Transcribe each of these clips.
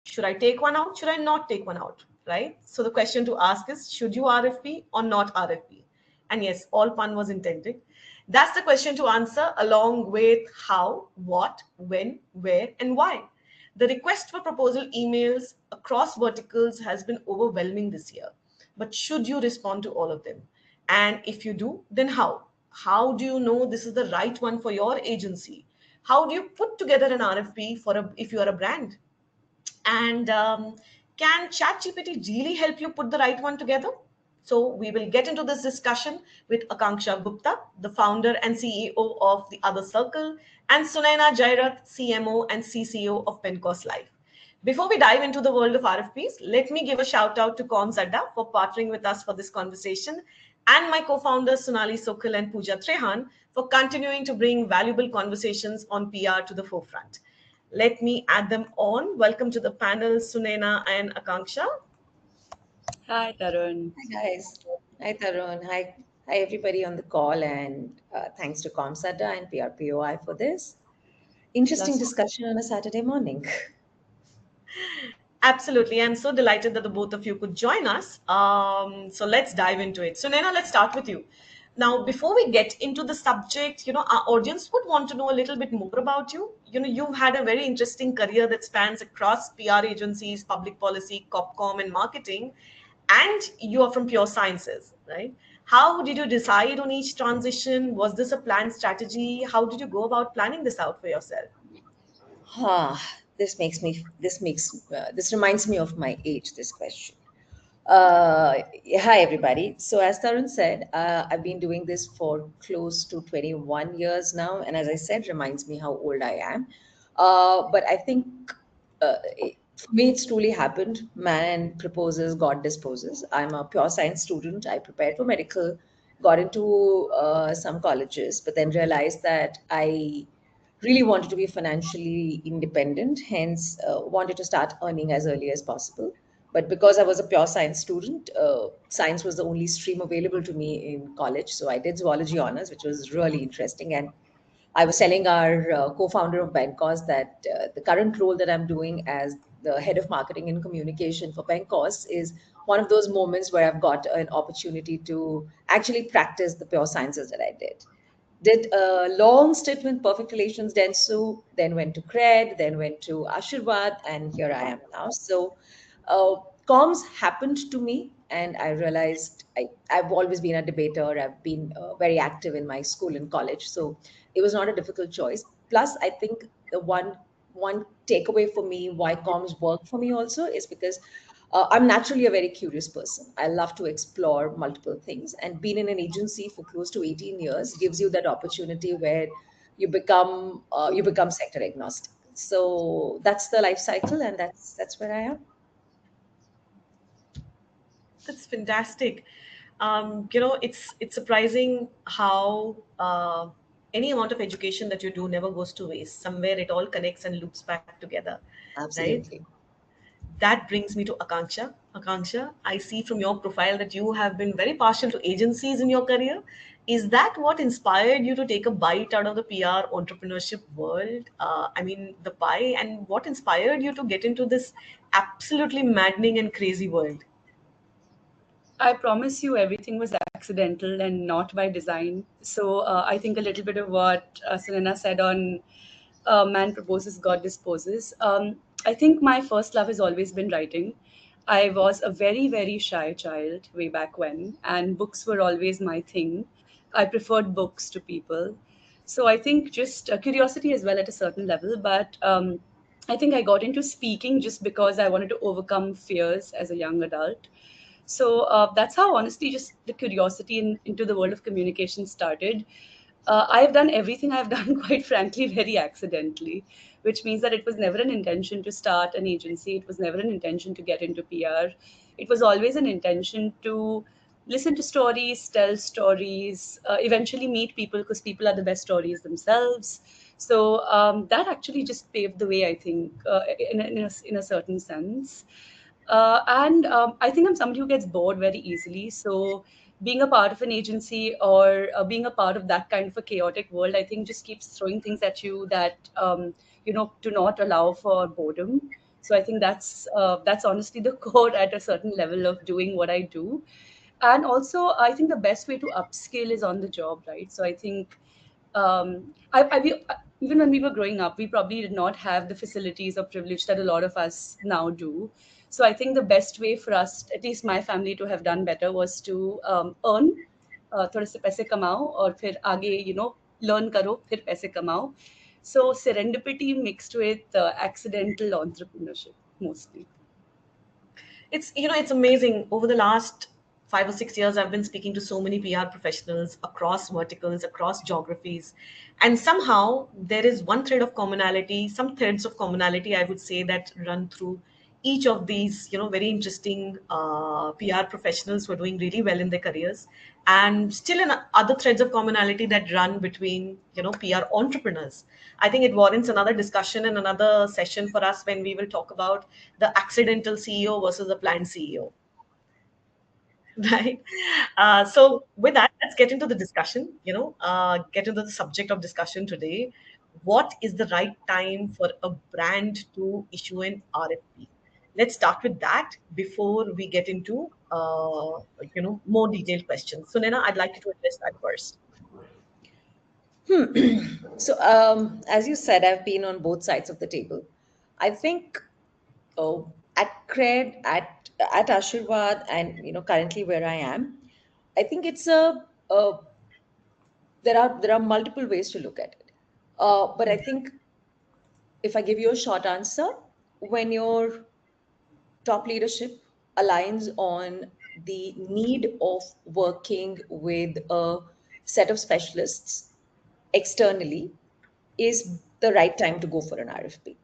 Should I take one out? Should I not take one out? Right? So the question to ask is, should you RFP or not RFP? And yes, all pun was intended. That's the question to answer, along with how, what, when, where, and why. The request for proposal emails across verticals has been overwhelming this year. But should you respond to all of them? And if you do, then how? How do you know this is the right one for your agency? How do you put together an RFP for if you are a brand? And can ChatGPT really help you put the right one together? So we will get into this discussion with Akanksha Gupta, the founder and CEO of The Other Circle, and Sunaina Jairath, CMO and CCO of Pencos Life. Before we dive into the world of RFPs, let me give a shout out to Comms Adda for partnering with us for this conversation, and my co-founders Sonali Sokal and Pooja Trehan for continuing to bring valuable conversations on PR to the forefront. Let me add them on. Welcome to the panel, Sunena and Akanksha. Hi, Tarun. Hi guys. Hi Tarun. Hi everybody on the call, and thanks to Comsata and PRPOI for this interesting Plus, discussion on a Saturday morning. Absolutely. I'm so delighted that the both of you could join us. So let's dive into it. Sunena, let's start with you. Now, before we get into the subject, our audience would want to know a little bit more about you. You've had a very interesting career that spans across PR agencies, public policy, CopCom, and marketing, and you are from pure sciences, right? How did you decide on each transition? Was this a planned strategy? How did you go about planning this out for yourself? Ah, this reminds me of my age. This question. Hi everybody. So as Tarun said, I've been doing this for close to 21 years now, and as I said, reminds me how old I am. But I think for me, it's truly happened. Man proposes, God disposes. I'm a pure science student. I prepared for medical, got into some colleges, but then realized that I really wanted to be financially independent, hence wanted to start earning as early as possible. But because I was a pure science student, science was the only stream available to me in college. So I did zoology honors, which was really interesting. And I was telling our co-founder of Bencos that the current role that I'm doing as the head of marketing and communication for Bencos is one of those moments where I've got an opportunity to actually practice the pure sciences that I did a long stint with Perfect Relations Dentsu, then went to Cred, then went to Ashirvad, and here I am now. So, uh, comms happened to me, and I realized I've always been a debater. I've been very active in my school and college, so it was not a difficult choice. Plus, I think the one takeaway for me why comms work for me also is because I'm naturally a very curious person. I love to explore multiple things, and being in an agency for close to 18 years gives you that opportunity where you become sector agnostic. So that's the life cycle, and that's where I am. That's fantastic. It's surprising how any amount of education that you do never goes to waste. Somewhere it all connects and loops back together, right? Absolutely. That brings me to Akanksha. Akanksha, I see from your profile that you have been very partial to agencies in your career. Is that what inspired you to take a bite out of the PR entrepreneurship world? I mean, the pie, and what inspired you to get into this absolutely maddening and crazy world? I promise you everything was accidental and not by design. So I think a little bit of what Sunena said on man proposes, God disposes. I think my first love has always been writing. I was a very, very shy child way back when, and books were always my thing. I preferred books to people. So I think just curiosity as well at a certain level, but I think I got into speaking just because I wanted to overcome fears as a young adult. So that's how, honestly, just the curiosity into the world of communication started. I've done everything I've done, quite frankly, very accidentally, which means that it was never an intention to start an agency. It was never an intention to get into PR. It was always an intention to listen to stories, tell stories, eventually meet people because people are the best stories themselves. So that actually just paved the way, I think, in a certain sense. And I think I'm somebody who gets bored very easily. So being a part of an agency or being a part of that kind of a chaotic world, I think just keeps throwing things at you that, do not allow for boredom. So I think that's honestly the core at a certain level of doing what I do. And also, I think the best way to upskill is on the job, right? So I think even when we were growing up, we probably did not have the facilities or privilege that a lot of us now do. So I think the best way for us, at least my family, to have done better was to earn, थोड़े से पैसे कमाओ और फिर आगे learn करो फिर पैसे कमाओ. So serendipity mixed with accidental entrepreneurship mostly. It's amazing. Over the last 5 or 6 years, I've been speaking to so many PR professionals across verticals, across geographies, and somehow there is one thread of commonality, some threads of commonality, I would say, that run through each of these, very interesting PR professionals who are doing really well in their careers, and still in other threads of commonality that run between, PR entrepreneurs. I think it warrants another discussion and another session for us when we will talk about the accidental CEO versus the planned CEO. Right. So with that, let's get into the discussion, get into the subject of discussion today. What is the right time for a brand to issue an RFP? Let's start with that before we get into, more detailed questions. So Nena, I'd like you to address that first. So, as you said, I've been on both sides of the table. I think at Cred, at Ashirwad, and currently where I am, I think it's a there are multiple ways to look at it. But I think if I give you a short answer, when your top leadership aligns on the need of working with a set of specialists externally, is the right time to go for an RFP.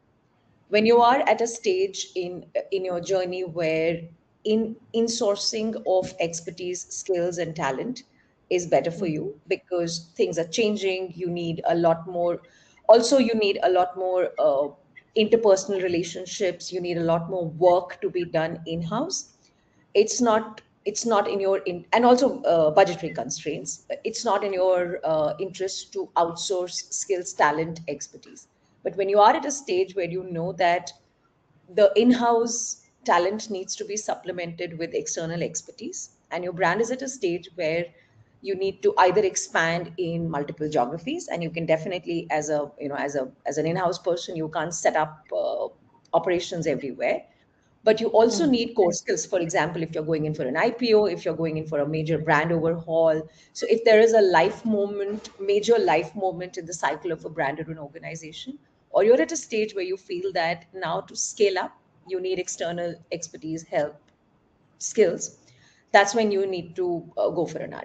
When you are at a stage in your journey where insourcing of expertise, skills, and talent is better for Mm, you because things are changing, you need a lot more. Also, you need a lot more interpersonal relationships, you need a lot more work to be done in house. It's not in your and also budgetary constraints. It's not in your interest to outsource skills, talent, expertise. But when you are at a stage where you know that the in-house talent needs to be supplemented with external expertise, and your brand is at a stage where you need to either expand in multiple geographies, and you can definitely, as a as an in-house person, you can't set up operations everywhere, but you also mm, need core skills. For example, if you're going in for an IPO, if you're going in for a major brand overhaul, so if there is a life moment, major life moment in the cycle of a brand or an organization, or you're at a stage where you feel that now to scale up you need external expertise, help, skills, that's when you need to go for an